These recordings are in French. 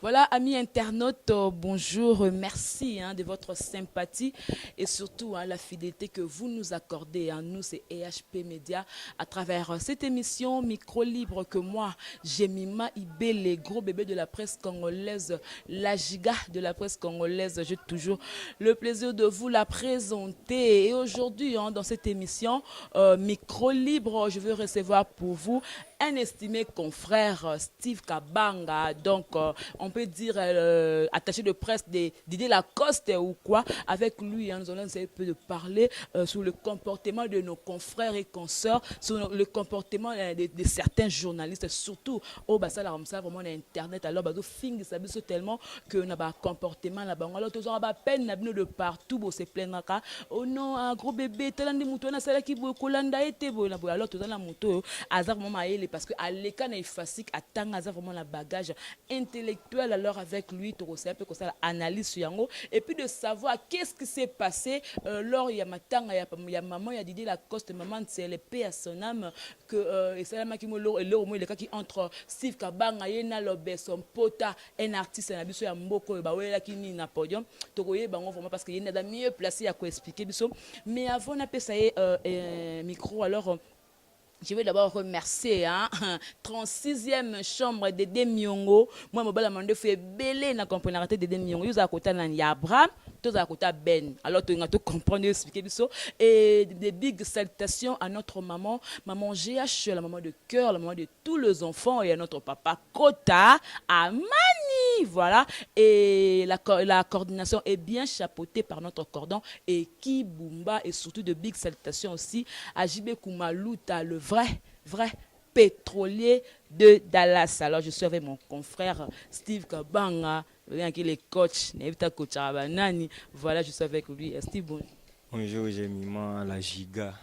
Voilà, amis internautes, bonjour, merci de votre sympathie et surtout la fidélité que vous nous accordez. Nous, c'est EHP Média, à travers cette émission Micro Libre que moi, Jemima Ibé, les gros bébés de la presse congolaise, la giga de la presse congolaise, j'ai toujours le plaisir de vous la présenter. Et aujourd'hui, dans cette émission Micro Libre, je veux recevoir pour vous un estimé confrère, Steve Kabanga, donc on peut dire attaché de presse d'Didier Lacoste ou quoi. Avec lui, nous allons essayer un peu de parler sur le comportement de nos confrères et consoeurs, sur le comportement de certains journalistes, surtout au Bassala Ramsa, vraiment Internet. Alors, bah, fing, ça veut tellement que nous avons un comportement là-bas. Alors, nous avons peine de partout, pour se plaindre. Oh non, un gros bébé, tel un des moutons, on a celle qui veut Kolanda et Tebo. Alors, tout la moto, hasard vraiment parce qu'à l'écart il facile à tanga vraiment la bagage intellectuel alors avec lui tu sais un peu comme ça analyse sur yango et puis de savoir qu'est-ce qui s'est passé lors il y a matanga il y a maman il y a Didier Lacoste maman c'est le paix à son âme que et c'est la qui me l'eau et l'eau le cas qui entre Steve Kabanga yena lobe son pota un artiste na biso ya mboko ba wela qui ni na podium to koye bango vraiment parce que yena da mieux placé à quoi expliquer biso mais avant na pesa micro alors je veux d'abord remercier 36e chambre de Demiongo. Moi, je me suis fait belé na comprendre de Demiongo. Vous avez côté Abraham, vous avez côté Ben. Alors, tu as tout comprendre, expliquer ça. Et des big salutations à notre maman, maman GH, la maman de cœur, la maman de tous les enfants, et à notre papa Kota, Amani. Voilà. Et la coordination est bien chapeautée par notre cordon. Et Kibumba, et surtout de big salutations aussi à Jibé Koumalouta, le vrai pétrolier de Dallas. Alors, je suis avec mon confrère Steve Kabanga, qui est le coach, voilà, je suis avec lui. Steve, bonjour. Bonjour, j'ai Mima, la giga,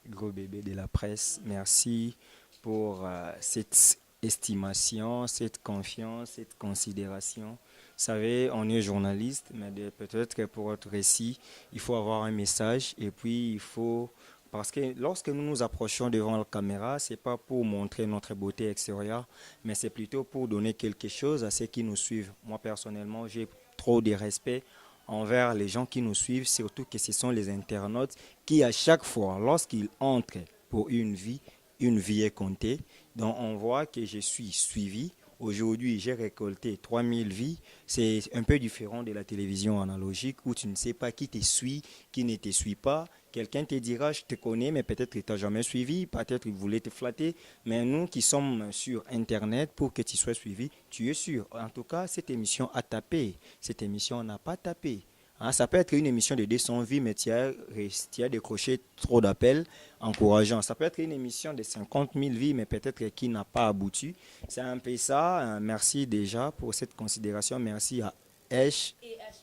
gros bébé de la presse. Merci pour cette estimation, cette confiance, cette considération. Vous savez, on est journaliste, mais peut-être que pour votre récit, il faut avoir un message et puis il faut... Parce que lorsque nous nous approchons devant la caméra, ce n'est pas pour montrer notre beauté extérieure, mais c'est plutôt pour donner quelque chose à ceux qui nous suivent. Moi, personnellement, j'ai trop de respect envers les gens qui nous suivent, surtout que ce sont les internautes qui, à chaque fois, lorsqu'ils entrent pour une vie est comptée. Donc, on voit que je suis suivi. Aujourd'hui, j'ai récolté 3000 vies. C'est un peu différent de la télévision analogique où tu ne sais pas qui te suit, qui ne te suit pas. Quelqu'un te dira, je te connais, mais peut-être qu'il ne t'a jamais suivi, peut-être qu'il voulait te flatter. Mais nous qui sommes sur Internet, pour que tu sois suivi, tu es sûr. En tout cas, cette émission a tapé. Cette émission n'a pas tapé. Ça peut être une émission de 200 vies, mais tu as décroché trop d'appels encourageants. Ça peut être une émission de 50 000 vies, mais peut-être qui n'a pas abouti. C'est un peu ça. Merci déjà pour cette considération. Merci à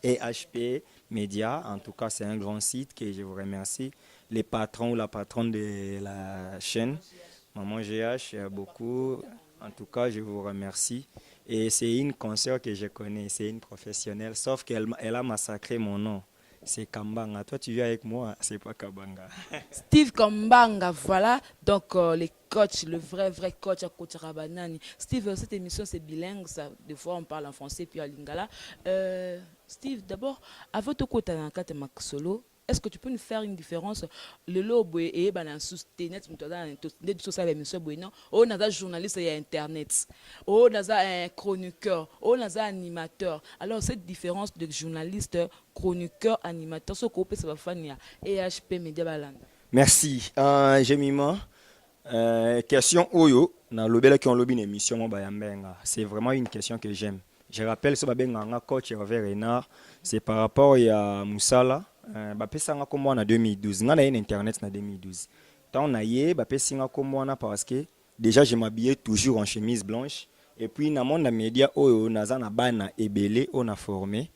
EHP Média. En tout cas, c'est un grand site que je vous remercie. Les patrons ou la patronne de la chaîne, Maman GH, beaucoup. En tout cas, je vous remercie. Et c'est une consoeur que je connais, c'est une professionnelle, sauf qu'elle a massacré mon nom. C'est Kambanga. Toi, tu viens avec moi, c'est pas Kabanga. Steve Kambanga, voilà. Donc, les coachs, le vrai coach à Coach Rabanani. Steve, cette émission, c'est bilingue. Ça. Des fois, on parle en français puis en lingala. Steve, d'abord, avant de côté de solo, est-ce que tu peux nous faire une différence le lobo et ben sous net on a journaliste et internet on a un chroniqueur on a un animateur alors cette différence de journaliste chroniqueur animateur ce qu'on peut savoir EHP Média Balanda. Merci Jemima. Question Oyo na lobela qui on lobby une émission c'est vraiment une question que j'aime. Je rappelle ce que coach Hervé Renard, c'est par rapport à Moussala. Bapesanga comme en 2012 nga na internet na 2012 tant na ye bapesinga comme parce que déjà je m'habillais toujours en chemise blanche et puis na monde média oyo naza na bana ebele on a formé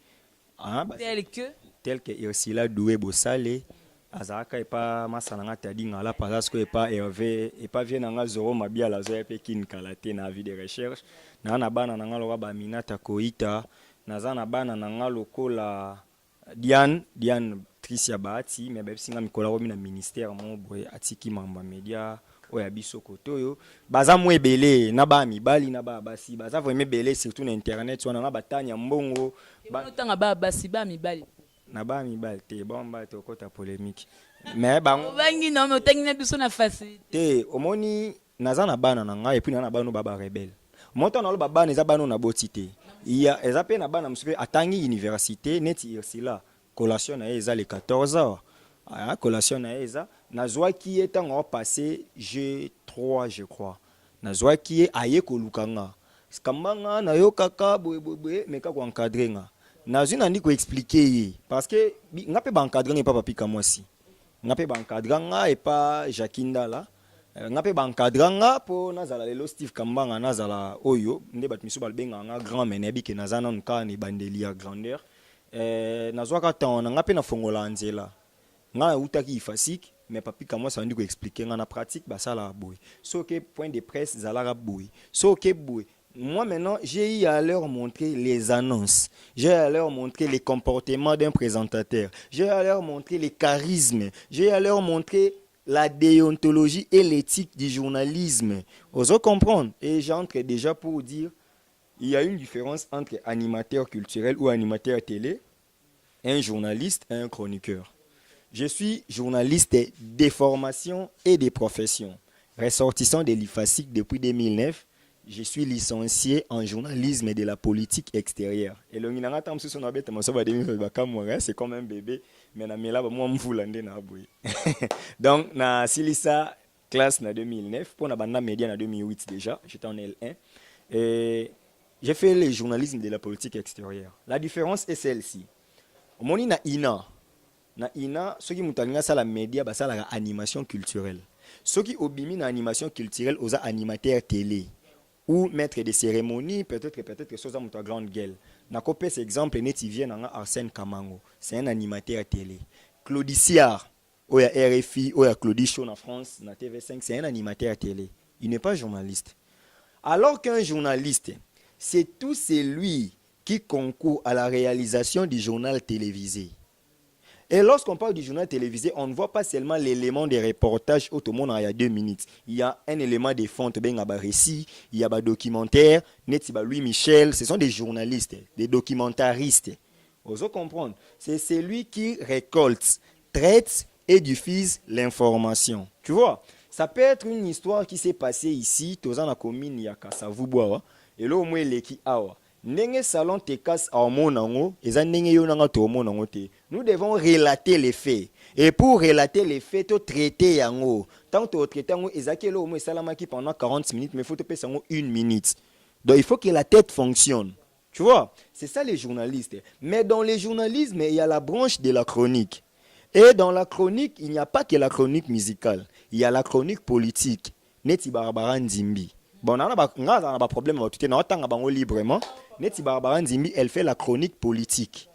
tel que Ursula Doué Bossale azaka et pas masananga tadi ngala parce que pas Hervé et pas vient nga zoro mabia la zo pe kin kalate na vie de recherche na bana nga lo ba Minata Koita naza na bana nga lokola Diane Tricia Bahati mais singa mikola romi na ministère mon boy atiki mamba media oya biso kotoyo baza mwe belé na ba mibali na ba basi baza vraiment belé surtout na internet wana na batanya mbongo tanga ba basi ba mibali na ba mibali te bomba to kota polémique mais bango bangi non mais otangi na biso na facilité te omoni naza na bana na ngai et puis na bano baba rebelle monta na lo baba eza bano na boti te iya eza pe na bana msupe atangi université neti irsila collation na eza les 14 heures ah collation na eza nazwa ki etango passé G3 je crois nazwa ki aye ko lukanga skambanga na yo kaka boye meka ko encadrer nga nazwi na ndiko expliquer parce que nga pe ba encadrer nga papa pika mwasi nga pe ba encadrer nga et pas Jakinda là nga pe ba encadrer nga po nazala lelo Steve Kambanga nazala oyo nde bat misu balbenga nga grand menebi ke nazana nka ni bandeli ya grandeur nazwa ka temps nga pe na fongola nzela nga utaki ifasik mais papi ka moi ça ndiko expliquer nga na pratique basala boy so que point de presse zalaka boy so que boy. Moi maintenant, j'ai eu à leur montrer les annonces, j'ai à leur montrer les comportements d'un présentateur, j'ai à leur montrer les charismes, j'ai à leur montrer la déontologie et l'éthique du journalisme. Vous comprendre? Et j'entre déjà pour dire, il y a une différence entre animateur culturel ou animateur télé, un journaliste et un chroniqueur. Je suis journaliste des formations et des professions, ressortissant de l'IFASIC depuis 2009. Je suis licencié en journalisme et de la politique extérieure. Et le c'est comme un bébé, mais donc na silisa classe na 2009, pour na banda média na 2008 déjà, j'étais en L1 et j'ai fait le journalisme de la politique extérieure. La différence est celle-ci. Moni na ina ceux qui mutalinga ça la média ba ça la animation culturelle. Ceux qui obimi na animation culturelle aux animateurs télé ou maître de cérémonie, peut-être chose à mon grande gueule. Na copé cet exemple net vient na Arsène Kamango, c'est un animateur télé. Claudiciard, oya RFI, oya Claudie Show en France, na TV5, c'est un animateur télé. Il n'est pas journaliste. Alors qu'un journaliste, c'est tout celui qui concourt à la réalisation du journal télévisé. Et lorsqu'on parle du journal télévisé, on ne voit pas seulement l'élément des reportages au tout le monde il y a 2 minutes. Il y a un élément de fond, il y a un récit, il y a un documentaire, Louis Michel, ce sont des journalistes, des documentaristes. Vous comprenez? C'est celui qui récolte, traite et diffuse l'information. Tu vois? Ça peut être une histoire qui s'est passée ici, dans la commune Yakasavuboa, et là au moins l'équipe Awa. Nenge salon te casse à monango, et nenge yonanga to monango te. Nous devons relater les faits. Et pour relater les faits, tu traiter yango. Tant que tu traites yango, ezaki lo mo salamaki pendant 40 minutes, mais faut te passer yango 1 minute. Donc il faut que la tête fonctionne. Tu vois, c'est ça les journalistes. Mais dans les journalismes, il y a la branche de la chronique. Et dans la chronique, il n'y a pas que la chronique musicale. Il y a la chronique politique. Neti Barbara Nzimbi. Bon, on a un problème, on a librement. Neti Barbara Nzimbi, elle fait la chronique politique.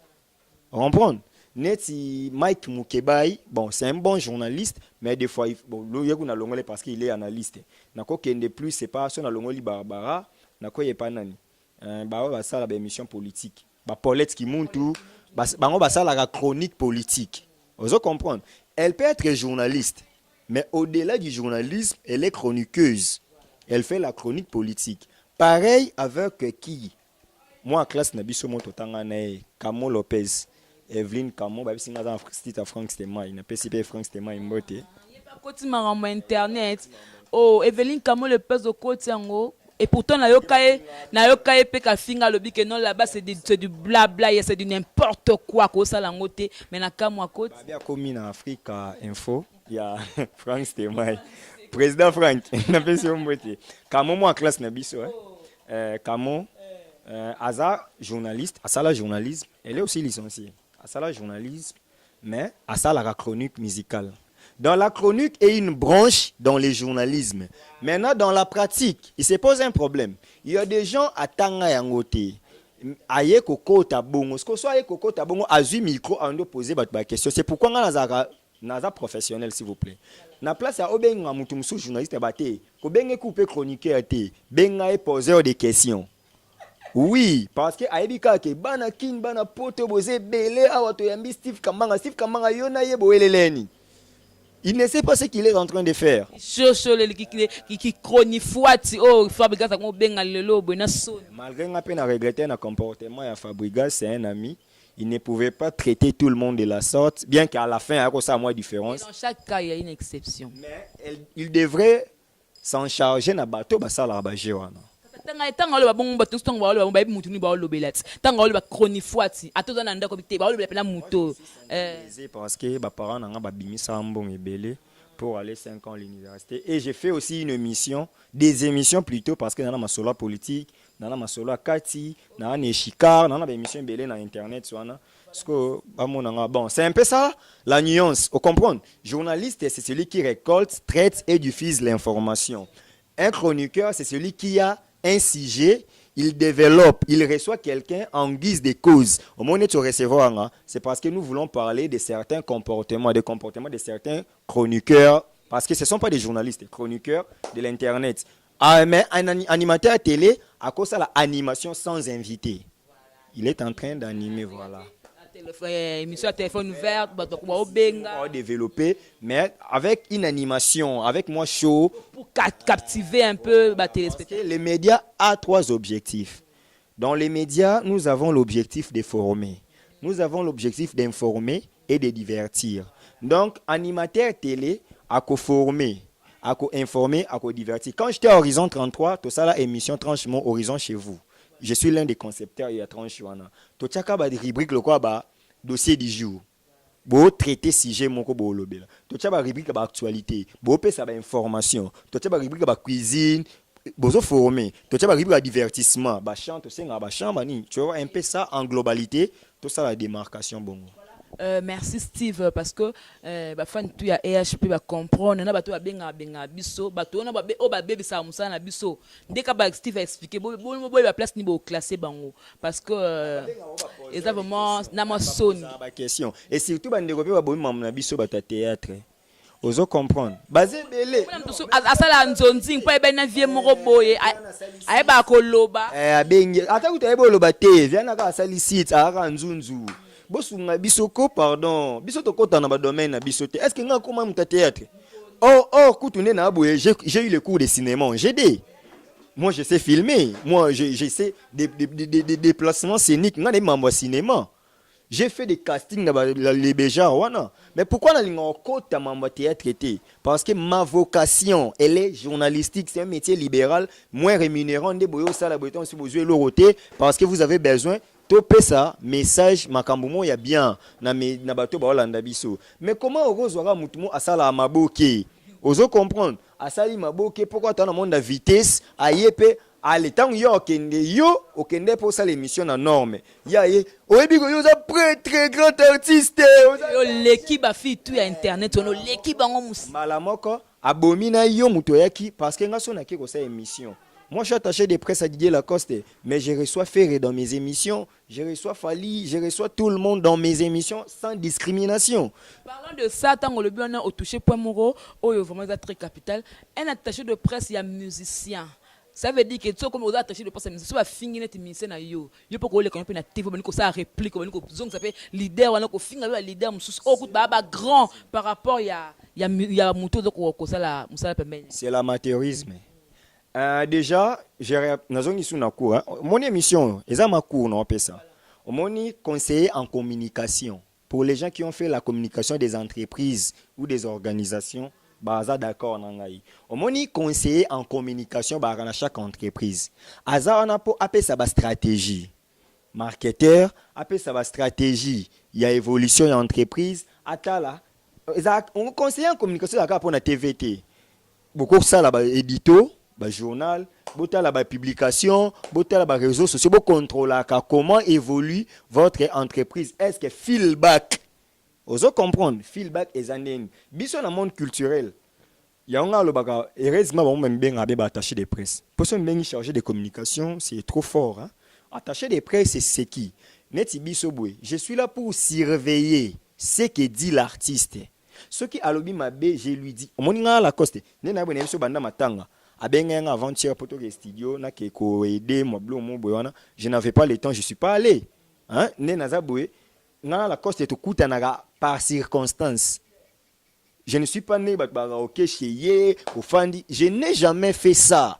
Vous comprenez? Neti Mike Mukebai, bon, c'est un bon journaliste, mais des fois, bon, parce qu'il est analyste. Nako kende plus, c'est pas son alongoli Barbara, nako yepa nani. Barbara ça la émission politique. Ba Paulette qui monte tout, bango ba ça la chronique politique. Vous comprenez? Elle peut être journaliste, mais au-delà du journalisme, elle est chroniqueuse. Elle fait la chronique politique. Pareil avec qui? Moi, en classe, je suis Camo Lopez, Evelyne Camo, je suis en Franck Stema, il n'a pas si Franck Stema, il m'a dit. Il n'y a pas internet. Oh, Evelyne Camo Lopez au côté. Et pourtant, na yokaye pe ka finga lobi que non là-bas c'est du blabla, c'est du n'importe quoi ko ça langote, mais na Camo à côté. Bien comme en Afrique Info, il y a Franck Stema. Président Franck, n'a pas si on vote. Camo moi en classe na biso Camo Aza journaliste, Asala journalisme, elle est aussi licenciée. Asala journalisme, mais Asala la chronique musicale. Dans la chronique est une branche dans le journalisme. Maintenant dans la pratique, il se pose un problème. Il y a des gens à Tanga Yangote. Aye koko tabongo, ce que soit aye koko tabongo azu micro en poser ba question. C'est pourquoi naza professionnel s'il vous plaît. Na place à obenga mutumsu journaliste baté, ko benge couper chroniqueur té, benga et poseur des questions. Oui, parce que aibika ke bana kin bana poto boze belé awato yambi Steve Kambanga yona yebo eleleni. Il ne sait pas ce qu'il est en train de faire. qui chronifuati oh Fabregas a benga lelo bona son. Malgré nga peine à regretter le comportement de Fabregas, c'est un ami. Il ne pouvait pas traiter tout le monde de la sorte, bien qu'à la fin, il y a ça moins différence. Dans chaque cas, il y a une exception. Mais il devrait s'en charger na bateau basala bajewana. Tanga le bon bateau stong ba le ba mutu ni ba lo belat. Tanga le ba chronifuati atoza na ndako bité ba lo bela muto. Parce que mes parents n'ont pas bimisa mbong ebele pour aller 5 ans à l'université et j'ai fait aussi une émission, des émissions plutôt parce que dans ma solo politique, dans ma solo Kati, dans ma Chikar, dans ma émission belé na internet soana. Bon, c'est un peu ça la nuance. Vous comprenez? Journaliste, c'est celui qui récolte, traite et diffuse l'information. Un chroniqueur, c'est celui qui a un sujet, il développe, il reçoit quelqu'un en guise de cause. Au moment où tu recevoir, c'est parce que nous voulons parler de certains comportements, des comportements de certains chroniqueurs, parce que ce ne sont pas des journalistes, des chroniqueurs de l'Internet. Ah, mais un animateur télé, à cause de l'animation sans invité, il est en train d'animer, voilà. Émission à téléphone ouvert, développer, mais avec une animation, avec moi chaud. Pour captiver un peu les téléspectateurs. Les médias ont 3 objectifs. Dans les médias, nous avons l'objectif de former. Nous avons l'objectif d'informer et de divertir. Donc, animateur télé, à former, à informer, à divertir. Quand j'étais à Horizon 33, tout ça, la émission Tranche mon Horizon chez vous. Je suis l'un des concepteurs et à Tranchuana. Tout ça, il rubrique le quoi, dossier du jour. Bo traiter sujet mon ko bo lobela. Tout ça, rubrique actualité. Bo pe ça information. Tout ça, rubrique cuisine. Bozo former. Tout ça, rubrique divertissement. Ba chante, c'est ba chamba ni. Tu vois un peu ça en globalité. Tout ça la démarcation bon. Merci Steve parce que fan tu ya EHP ba comprendre na bato ba benga biso bato na ba baby sa musana na biso ndeka ba Steve a expliqué bo ba place ni bo classer bango parce que eza vraiment na masoni ba question et surtout ba ndeko ba bo mamu na biso ba théâtre ozo comprendre basé belé asala nzonzi mpo ebe na vie moko boye ayeba koloba abengi ata kutayeba loba te viana ka asali site aka nzunzu. Bosunga bisoko pardon bisoto kota na ba domaine na bisote est-ce que nga comment muta théâtre kutune na boye j'ai eu le cours de cinéma j'ai dit moi je sais filmer moi je sais des déplacements scéniques nga des membres cinéma j'ai fait des castings dans les béja wana mais pourquoi na linga kota membre théâtre était parce que ma vocation elle est journalistique c'est un métier libéral moins rémunérant de boyo sala boyeton si vous jouez l'oroté parce que vous avez besoin topé ça message makambumo ya bien na bato ba Hollanda biso mais comment ozwaka mutumo asala maboke ozo comprendre asali maboke pourquoi tu as un monde de vitesse ayepe allez tant yo okende pour ça l'émission na norme ya oyebi ko yo za très grand artiste yo l'équipe ba fi tout ya internet ono l'équipe bango musi mala moko abomina yo muto yaki parce que ngaso na ki ko sa émission. Moi, je suis attaché de presse à Didier Lacoste, mais je reçois Ferré dans mes émissions, je reçois Fali, je reçois tout le monde dans mes émissions sans discrimination. Parlant de ça, tant que le bien au touché point moro, vraiment très capital, un attaché de presse, il y a musicien. Ça veut dire que tu comme aux attachés de presse, tu vas finir net musicien na yo. Yo pour coller quand on na TV, on ça réplique, on zong ça fait leader, on a finir le leader, grand par rapport il y a moto de ko ça la pembe. C'est l'amateurisme. Déjà, mon émission, c'est ma cour, non, ça. Mon conseiller en communication. Pour les gens qui ont fait la communication des entreprises ou des organisations, baza d'accord nangai. Mon conseiller en communication dans chaque entreprise. Aza on a pour appeler ça stratégie. Marketeur, appeler ça stratégie. Il y a évolution de l'entreprise. Atala, on conseiller en communication d'accord pour la TVT. Beaucoup ça là, édito. Journal, la publication, la réseaux sociaux, pour contrôler comment évolue votre entreprise. Est-ce que feedback, vous comprendre, feedback est un biso dans le monde culturel. Il y a un gars, heureusement, on même bien attaché de presse. Pour ça, bien chargé de communication, c'est trop fort. Hein? Attaché de presse, c'est qui? Je suis là pour surveiller ce que dit l'artiste. Ce qui a lobby ma bé, je lui dis, on m'a la coste, n'est-ce pas banda matanga. Avant-hier pour le studio, je n'avais pas le temps, je ne suis pas allé. Hein? La coste est tout par circonstance. Je ne suis pas né ok chez Ye, au Fandi. Je n'ai jamais fait ça.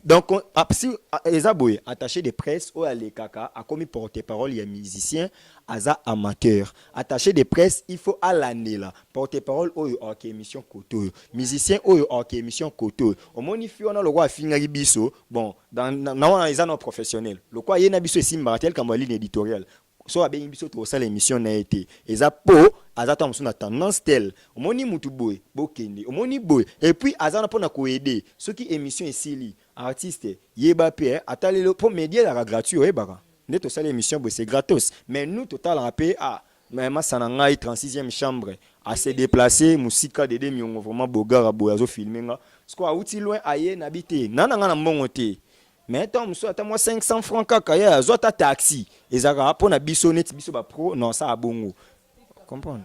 Donc, si Ezaboye, attaché de presse, ou les kaka, a commis porte-parole, il y a musicien, aza amateur. Attaché de presse, il faut à l'année là. Porte-parole, ou ok émission koto. Musicien, ou ok émission koto. Au moins, il faut on a le roi finir biso. Bon, dans les années professionnels. Le quoi, il y a biso ici, Maratel, comme ligne éditoriale. So abe biso to ça l'émission na été eza po azata musu na tendance tel omoni mutu boy bokende omoni boy et puis azana pona ko aider ceux qui émission ici artiste yeba pe atalelo pour média la gratuit oyebaka nde to ça l'émission boy c'est gratos mais nous total rappé ah mais ma sananga 36e chambre à se déplacer musika de demiongo vraiment bogara boy azo filmer nga parce que outi loin aye nabité nana nga na mbongo te. Mais attends, moi 500 francs kaka ya zo ta taxi ezaka pour na biso net biso ba pro non ça a bongo comprendre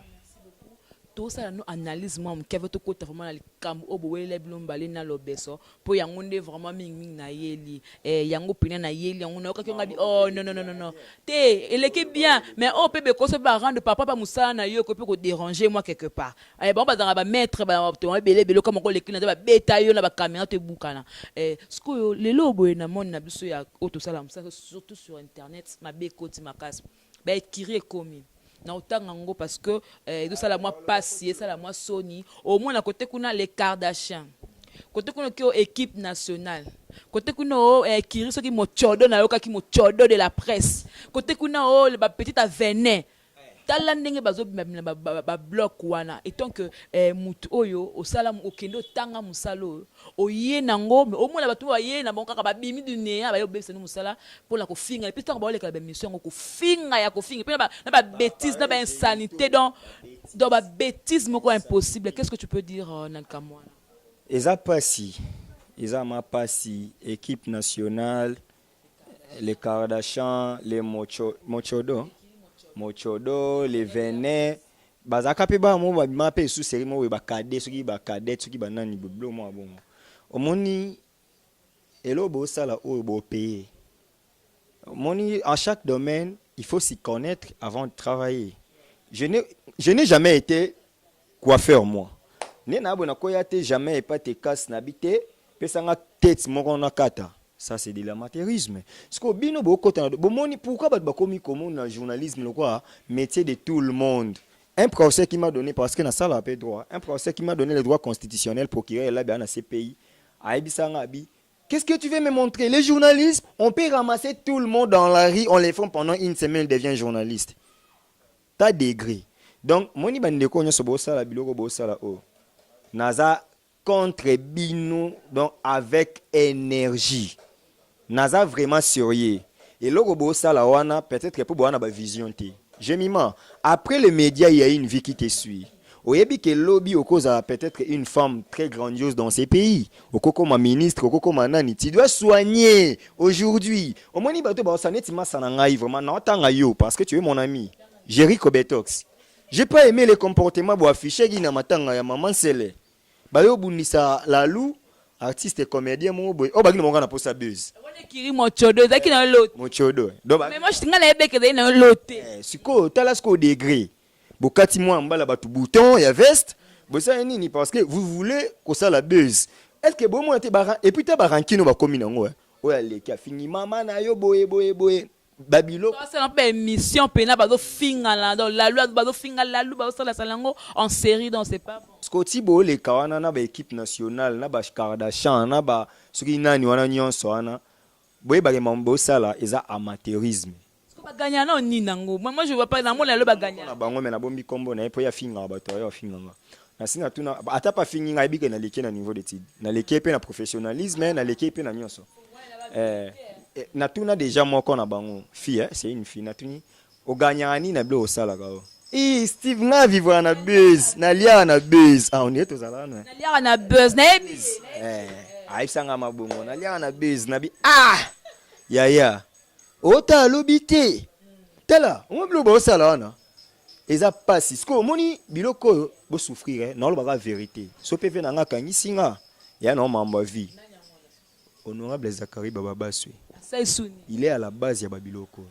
tout ça nous analyse moi qui veut tout côté vraiment le cam obo le blombali na lobeso pour yango nde vraiment ming na yeli yango pina na yeli yango na okaki ngabi oh non te elle est bien mais on peut ko se ba rendre papa pa musala na yo ko peut ko déranger moi quelque part bon ba dans ba mettre ba to belé comme ko le client ba beta yo na ba caméra te bukana ce que le lobo na mon na biso ya auto sala surtout sur internet ma be koti makasi ba écrire comme na otanga ngo parce que de ça la moi passé ça la moi Sony au moins à côté kuna les Kardashian côté kuna ki équipe nationale côté kuna kiri soki mochodo na yoka ki mochodo de la presse côté kuna le petite avenin tala ndenge bazo ba block wana et donc mutu oyo osala okendo tanga musalo oye nango au moins la batu oye na bon kaka ba bimi du néa ba yo bese no musala pour la ko finga et puis tant ba le kala mission ko finga ya ko finga puis na ba bêtise na ba insanité donc ba bêtise moko impossible. Qu'est-ce que tu peux dire Nankamwana? Eza pasi eza ma pasi équipe nationale les Kardashian les Mochodo, les Venet, bazaka pe ba mo ba ma pe sous série mo ba cadet ceux qui ba cadet ceux qui ba nani blo mo bon. Omoni elo bo sala o bo payer. Omoni en chaque domaine, il faut s'y connaître avant de travailler. Je n'ai jamais été coiffeur moi. Ne na bona koyate jamais pas te casse n'habité, pesanga tête mo na kata. Ça c'est de l'amateurisme. Parce que bino boko bomoni pourquoi ba komi comme na journalisme le quoi métier de tout le monde. Un procès qui m'a donné parce que na sala pe droit, un procès qui m'a donné le droit constitutionnel procureur là dans ces pays. Aibisanga bi. Qu'est-ce que tu veux me montrer? Les journalistes, on peut ramasser tout le monde dans la rue, on les fait pendant une semaine devient journaliste. T'as degré. Donc moni bande ko nyoso bo sala biloko bo sala o. Naza contre bino donc avec énergie. Naza vraiment sérieux. Et logo ça la wana peut-être pour boire na vision té. Je m'imagine après les médias il y a une vie qui te suit. Oyebi que lobby au cause peut-être une femme très grandiose dans ces pays. Okoko ma ministre, okoko ma nani, tu dois soigner aujourd'hui. Au moins ni bato ba saneti ma sanangai vraiment na tanga yo parce que tu es mon ami. Jericho Betox. J'ai pas aimé les comportements bo afficher gi na matanga ya maman Sele. Ba yo bunisa la lou artiste et comédien mo boy o bagina monga na posa buzz wone kiri mochodo zaki na lot mochodo do mais moi je tinga na ebeke de na loté siko talasko degré bokati moi mbala batu bouton ya veste bosa nini parce que vous voulez ko ça la buzz est-ce que bon moi te baran et puis ta barankino ba komi nango o ya leki a fini mama na yo boye babilo ça n'a pas émission pena bazo finga là dans la loi bazo finga la loi bazo la salango en série dans c'est pas Scotty bo le kawana na ba équipe nationale na ba Kardashian na ba soki nani wana nyonso wana boye ba mambo sala eza amateurisme est-ce que ba gagner na ni nango moi je vois pas na mon le ba gagner na bango me na bombi kombo na po ya finga ba to ya finga na singa tuna ata pa finga ibike na leke na niveau d'étude na leke pe na professionnalisme na leke pe na nyonso na tuna déjà moko na bango fille c'est une fille na tuni o gagnani na blo sala ka Steve na vivre na buzz na lia na buzz on est tous là na lia na buzz na ebis aisanga mabongo na lia na buzz na bi ya ota lobité tela on blo bo sala na eza pasi sko moni biloko bo souffrir na lo ba vérité so pe na nga kangisinga ya no mamba vie honorable Zakari Baba Baswe. Il est à la base ya babiloko.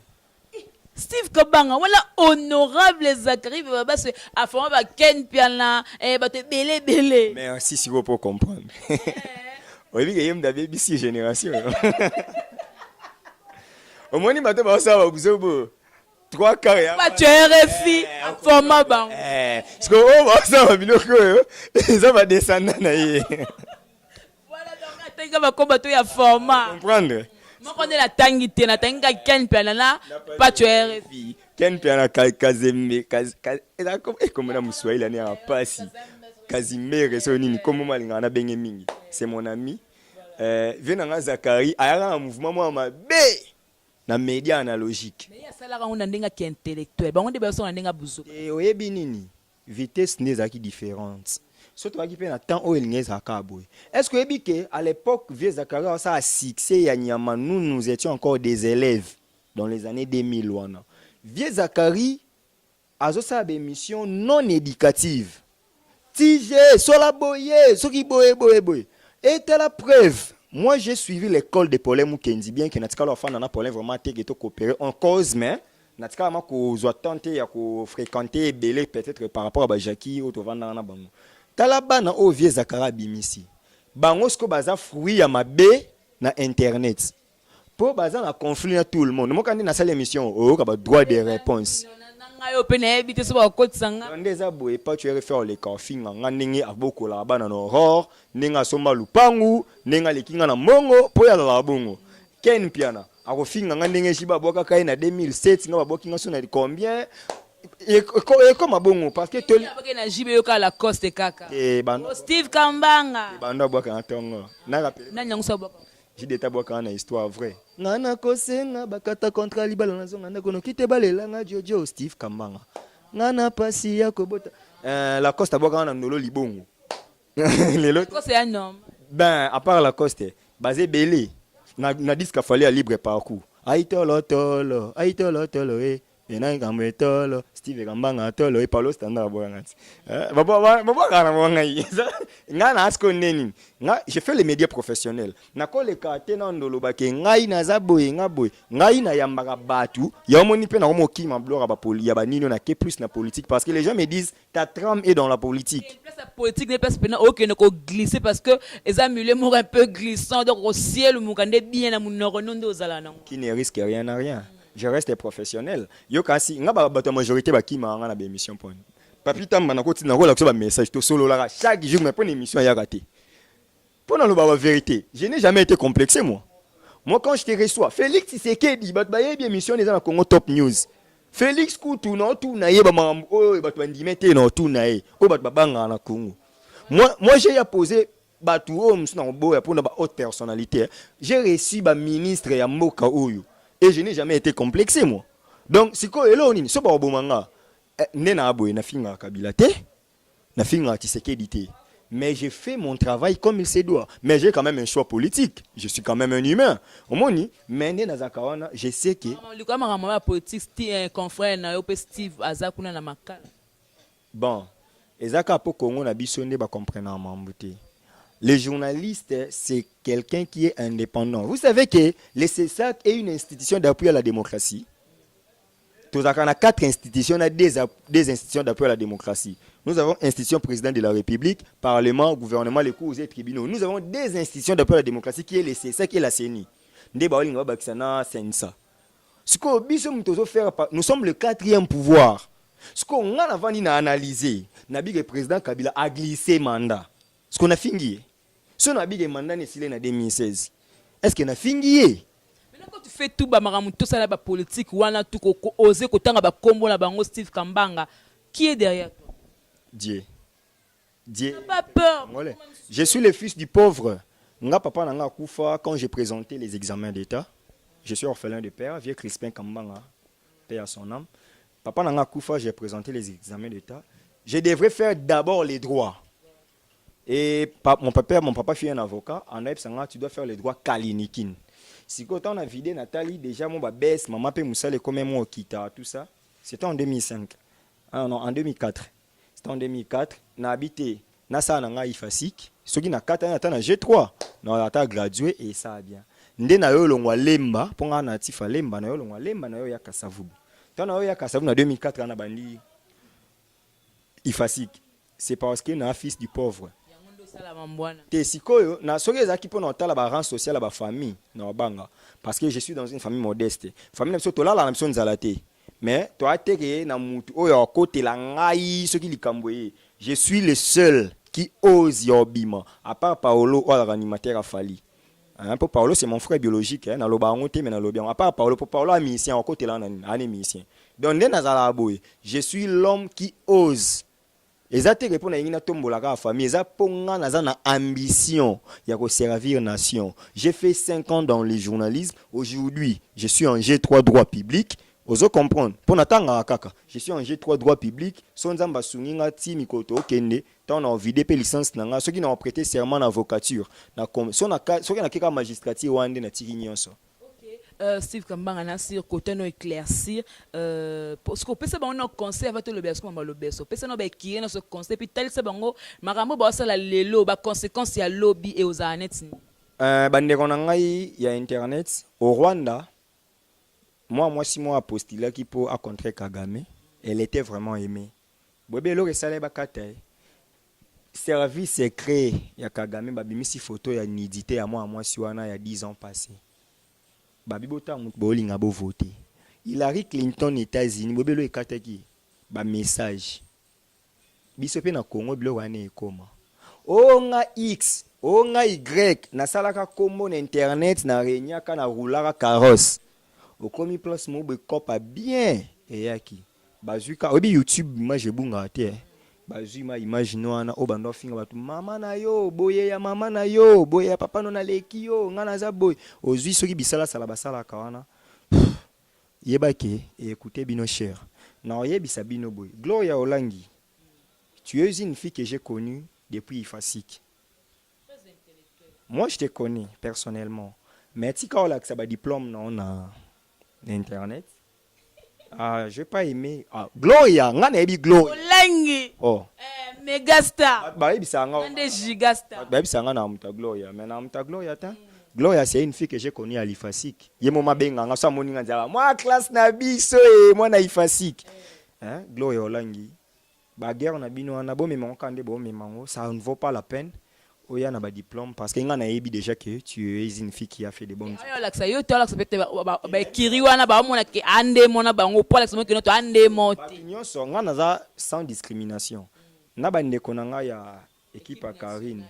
Steve Kabanga, voilà honorable Zachary Babas a formé ba Ken Piana et ba te belé. Merci si vous pour comprendre. Oui, il y a une BC génération. Au moins, il m'a dit ça, vous avez 3 quarts. Pas tu RFI, format bang. Parce que oh, ça va bien que ça va descendre. Voilà donc attends va combattre ya format. Comprendre. Moi connais la tangité na tanga Ken Piana là, pas tu RFI. Ken Piana Kazembe comme na Mswahili ani apasi. Kazimere so nini comme malinga na benge mingi. C'est mon ami. Venanga Zakari ayaka un mouvement moi ma bé. Na média analogique. Mais ya sala ka ngona ndenga ki intellectuel. Ba ngonde ba so ndenga buzo. Oyebi nini? Vitesse n'est différente. Surtout qui fait na temps où il n'y a pas. Est-ce que oyebi que à l'époque vieux Zakari ça a succès ya nyama nous étions encore des élèves dans les années 2000 wana. Vieux Zakari a ça des missions non éducatives. Tige sola boye, soki boye. Et t'as la preuve. Moi, j'ai suivi l'école de Paulin Mukendi, bien que Natika leur fan Paulin vraiment été coopéré en cause, mais Natika m'a tenter à fréquenter belé peut-être par rapport à Jackie ou Tovanda na bango. Talaba na o vieux Zakara bimisi. Bango sko baza fruit ya mabe na internet. Pour baza na conflit à tout le monde. Moi quand na salle émission, oh ka ba droit de réponse. Ndeza boye pas tu refaire les confins nga ndenge aboko la bana na horror ninga soma lupangu ninga lekinga na mongo po ya la bongo Ken Piana akofinga nga ndenge shiba boka kai na 2007 nga babokinga so na combien et comme bongo parce que toli na jibe yoka la coste kaka Steve Kambanga banda boka ntongo na rappel na nyangusa boka j'ai des taboka na histoire vraie ngana kosenga bakata contre libala na zonga ndako no kite balela nga Jojo Steve Kambanga ngana pasi ya kobota la coste boka na ndolo libongo lelo c'est un homme ben à part la coste basé belé na disque fallait à libre parcours aitolo tolo ena ngambe tolo Steve Kambanga tolo e palo standard boangati baba kana boangai ngana asko neni nga j'ai fait les médias professionnels na ko le kate na ndolo bake ngai na zaboye ngaboy ngai na yambaka batu ya moni pe na ko mokima blora ba poli ya banino na ke plus na politique parce que les gens me disent ta trame est dans la politique. La politique n'est pas spécialement OK ne ko glisser parce que les amulets mo un peu glissant donc au ciel mo kande bien na munoro nondo zala non qui ne risque rien à rien. Je reste professionnel. Yo kasi nga ba bato majorité ba ki ma nga na ba émission point. Papi tamba na ko tina ko la ko ba message to solo la chaque jour mais pour une émission ya raté. Pour na lo ba vérité, je n'ai jamais été complexé moi. Moi quand je te reçois, Félix Tshisekedi bat ba yé émission les na Congo Top News. Félix Koutou no tout na yé ba mambo o bat ba ndimete no tout na yé. O bat ba banga na Congo. Moi j'ai ya posé batou o msuna bo ya pour na ba haute personnalité. J'ai reçu ba ministre ya Moka Oyo. Et je n'ai jamais été complexé, moi. Donc, si quoi, eloni, so ba obomanga, nena aboye na finga Kabila te, na finga Tshisekedi te. Mais j'ai fait mon travail comme il se doit. Mais j'ai quand même un choix politique. Je suis quand même un humain. Au moni, mais nena zakawana, je sais que. Le camarade politique, un confrère na yope Steve Azakuna na makala. Bon, ezaka po Congo na bisonde ba comprendre mambuté. Le journaliste, c'est quelqu'un qui est indépendant. Vous savez que le CESAC est une institution d'appui à la démocratie. Nous avons 4 institutions, des institutions d'appui à la démocratie. Nous avons institution président de la République, Parlement, gouvernement, les cours et tribunaux. Nous avons des institutions d'appui à la démocratie qui est le CESAC et la CENI. Nous sommes le 4e pouvoir. Ce qu'on a analysé, le président Kabila a glissé mandat. Ce qu'on a fini. Si on a bien mandat en 2016, est-ce qu'on a fini? Maintenant quand tu fais tout tout ça la politique ou on a tout osé ko tanga ba kombo la bango Steve Kambanga, qui est derrière toi? Dieu. Dieu. Pas peur. Je suis le fils du pauvre. Nga papa nanga kufa quand j'ai présenté les examens d'état. Je suis orphelin de père, vieux Crispin Kambanga, paix à son âme. Papa nanga kufa, j'ai présenté les examens d'état. Je devrais faire d'abord les droits. Et mon papa fait un avocat. En Aïpsanga, tu dois faire les droits Kalinikin. Si quand on a vidé Nathalie, déjà mon baisse, maman peut moussale comme moi kita, tout ça. C'était en 2005. Ah non, en 2004. C'était en 2004. Na habité, na sa nanga ifasik. Ce qui na 4 ans, na G3. Na ata gradué et ça a bien. Nde na yo longwa lemba, ponga na tifa lemba na yo longwa lemba na yo ya kasavubu. Tant on a Kassavu en 2004 on a bandi Ifasik. C'est parce qu'il est un fils du pauvre. Te sikoyo na soki ezaki po na otala ba rang social ba famille na banga parce que je suis dans une famille modeste. Famille na biso tolala na biso nzala te. Mais toi teke na mutu oyo akotela ngai soki likambo ye. Je suis le seul qui ose yobima à part Paolo ou l'animateur Afali. Hein, pour Paolo c'est mon frère biologique hein, na loba ngote mais na lobian. À part Paolo pour Paolo a musicien akotela na ani musicien. Donc ndé nazala boy, je suis l'homme qui ose. Ezate répondre à une tombola la famille, eza ponga naza na ambition ya ko servir nation. J'ai fait 5 ans dans le journalisme. Aujourd'hui, je suis en G3 droit public. Ozo comprendre. Pour natanga kaka, je suis en G3 droit public. Sonzamba suninga ti mikoto okende, tant on a vidé pe licence nanga, ceux qui n'ont prêté serment d'avocature. Na comme so na ceux qui na keka magistrature wande na tiki nyonso. Steve Kambanga na sur côté no éclaircir parce que pesa bango conseil avec le berceau mama le berceau pesa no ba écrire dans ce conseil puis tel c'est bango makambo ba sala lelo ba conséquences ya lobby et aux annettes bande kona ngai ya internet au Rwanda moi 6 mois postulé qui pour à contrer Kagame elle était vraiment aimée bobe lo resale ba kata service secret ya Kagame ba bimisi photo ya nudité ya moi si wana ya 10 ans passés. Babibota bolinga bo voter. Hillary Clinton États-Unis bobelo ekataki ba message. Biso pe na Congo blo wana ekoma. Onga X, onga Y na salaka kombo na internet na renyaka na roulara carrosse. Okomi place mo be kopa bien eyaki. Bazuka obi YouTube image bunga te. Bazuma image no ana obando finga batu mama na yo boye ya mama na yo boye ya papa no na leki yo ngana za boy ozui soki bisala sala basala kawana yebake écoutez bino cher na oyebisa bino boy Gloria Olangi tu es une fille que j'ai connue depuis Ifasik. Moi je te connais personnellement mais si quand on a ba diplôme non na internet. Ah, je n'ai pas aimé. Ah, Gloria, ngana ebi Gloria. Olangi. Oh. Megastar. Ba ebi sanga. Ande gigastar. Ba ebi sanga na muta Gloria, mais na muta Gloria ta. Gloria c'est une fille que j'ai connue à l'Ifasik. Yemo mabenga nga so moninga nzala. Moi classe na biso e moi na Ifasik. Hein? Gloria Olangi. Ba guerre na bino na bo mema nkande bo memango, ça ne vaut pas la peine. Oya na ba diplôme parce que ngana ebi déjà que tu es une fille qui a fait des bonnes choses. Ayo laksa yo to laksa bete ba kiri wana ba mona ke ande mona bango po laksa mo ke no to ande moti. Nyonso ngana za sans discrimination. Na ba ndeko na nga ya équipe à Karine.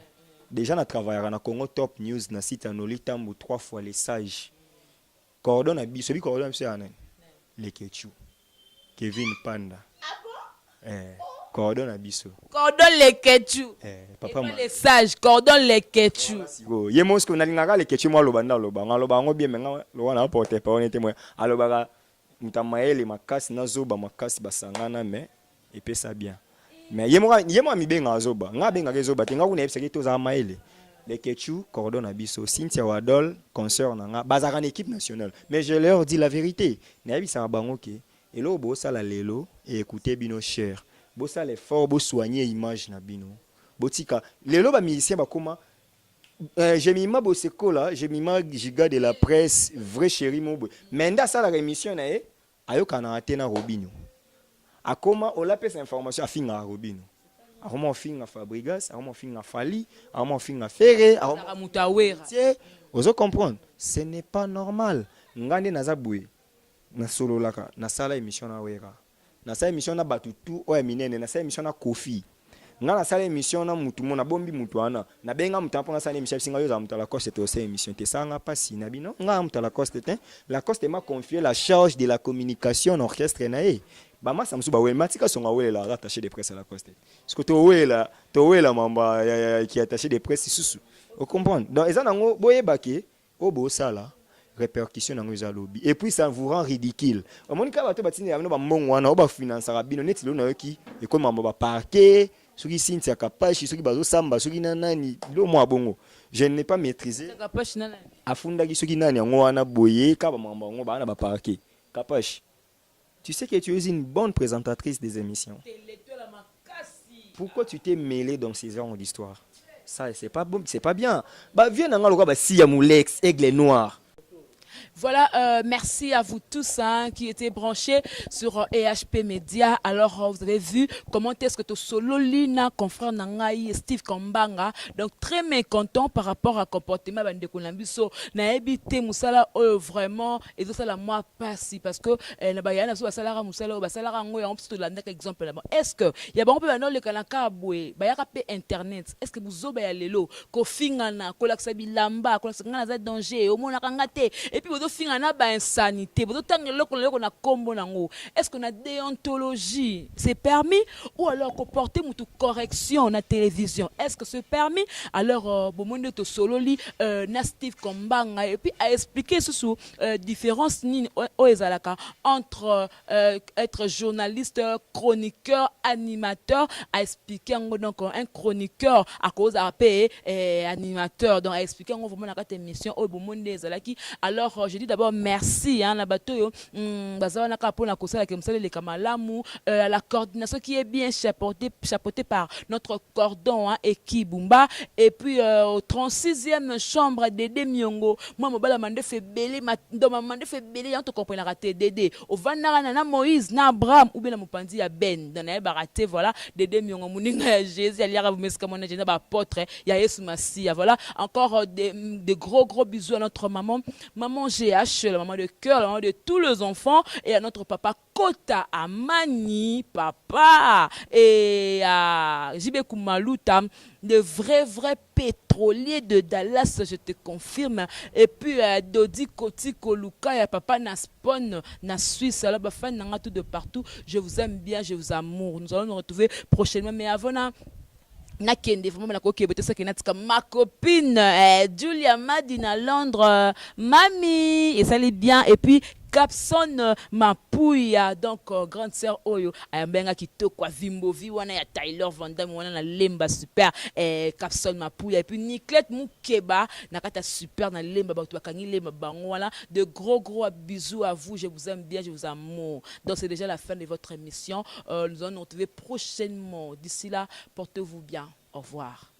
Déjà na travailler na Congo Top News na site Anoli Tambo 3 fois les sages. Cordon a biso bi cordon c'est anen. Le Ketchu. Kevin Panda. Ah bon? Cordon à biso. Cordon les Ketchu. Papa les sages, cordon les Ketchu. Ye mos ko na lingaka le Ketchu mo lobanda lobanga lobango bien menga lo wana porter pa on était moi. Alobaka mutamaele makasi na zoba makasi basangana mais et puis ça bien. Mais ye mo mi benga zoba. Nga benga zoba te nga kuna ebisaki to za maele. Le Ketchu cordon à biso. Cynthia Wadol concert na nga bazaka en équipe nationale. Mais je leur dis la vérité. Na bisa bango ke et lo bo sala lelo et écoutez bino cher. Bossa l'effort, bo soigner image na bino. Botika, lelo ba musicien ba koma j'ai mis ma boseko là, j'ai mis ma giga de la presse, vrai chéri mon boy. Menda ça la rémission na ayo kana atena Robinho. Akoma on la pèse information a finga Robinho. Aroma finga Fabregas, aroma finga Fali, aroma finga Ferré, aroma Mutawera. Ozo comprendre, ce n'est pas normal. Ngande naza boué. Na solo laka, na sala émission na wera. Na sa émission na batutu o minene na sa émission na Kofi nga na sa émission na mutu mona bombi mutu ana na benga mutampo na sa émission singa yo za mutu la coste to sa émission te sanga pasi na bino nga mutu la coste te la coste m'a confié la charge de la communication en orchestre na ba ma samsu ba we matika songa we la attaché de presse à la coste parce que to we la mamba qui attaché de presse susu o comprendre donc ezana ngo boye bake o bo sala répercussion dans les lobby et puis ça vous rend ridicule au monde ka bato batini ya ba mbongo wana o ba finance rabino neti lo na yoki e ko mamba ba parquet soki Cynthia Kapashi soki bazo samba soki nani lo mwa bongo je n'ai pas maîtrisé Kapashi nana afunda ki soki nani yango wana boye ka ba mamba ngo ba na ba parquet Kapashi tu sais que tu es une bonne présentatrice des émissions pourquoi tu t'es mêlé dans ces genres d'histoire ça c'est pas bon c'est pas bien ba viens nga loka ba si ya Moulex aigle noir. Voilà, merci à vous tous hein, qui étaient branchés sur EHP Media. Alors, vous avez vu comment est-ce que tu solo lina confrère Nangaï Steve Kambanga. Donc, très mécontent par rapport à comportement de Konambiso. Na ebité musala vraiment et ça la moi passi parce que na bayana so basala musala basala ngoya on peut la exemple là. Est-ce que il y a bon peu dans le kanaka boué bayaka pe internet. Est-ce que vous oba ya lelo ko fingana ko laksa bilamba ko laksa ngana za danger au mona kangate et puis vous finga na ba insanité vous tang loko na kombo nango. Est-ce qu'on a déontologie c'est permis ou alors qu'on porter mutu correction na télévision est-ce que c'est permis alors bon monde to solo li na Steve Kambanga et puis à expliquer sous différence ni oezalaka entre être journaliste chroniqueur animateur à expliquer donc un chroniqueur à cause à payer animateur donc à expliquer vraiment na cette émission au bon monde ezalaki alors je dis d'abord merci hein na bato yo bazala na kapo na kosala ke msale le kamalamu la coordination qui est bien chapeautée par notre cordon hein Ekibumba et puis au 36e chambre Dédé Miongo moi mobala mande fait belé ndo mande fait belé en te comprendre raté Dédé au vanara na Moïse na Abraham ou bien na mopandi ya Ben dans na ba raté voilà Dédé Miongo muninga ya Jésus ali ara meska mona jena ba apôtre ya Yesu Masia voilà encore des gros bisous à notre maman GH la maman de cœur la maman de tous les enfants et à notre papa Kota Amani papa et à Jibe Kumaluta de vrais pétroliers de Dallas, je te confirme. Et puis, Dodi Koti Koluka, et papa Naspon, na Suisse, là, fan n'a tout de partout. Je vous aime bien, je vous amour. Nous allons nous retrouver prochainement. Mais avant, nakende vraiment na kokebe ça qui natika ma copine Julia Madina Londres mamie et ça allait bien et puis Capson Mapouya donc grande sœur Oyo ayambenga kitoko vimbovi wana ya Tyler Van Damme wana na lemba super Capson Mapouya et puis Niclette Mukeba nakata super na lemba bato bakangi lemba bango wana de gros bisous à vous je vous aime bien je vous amour donc c'est déjà la fin de votre émission nous allons nous retrouver prochainement d'ici là portez-vous bien au revoir.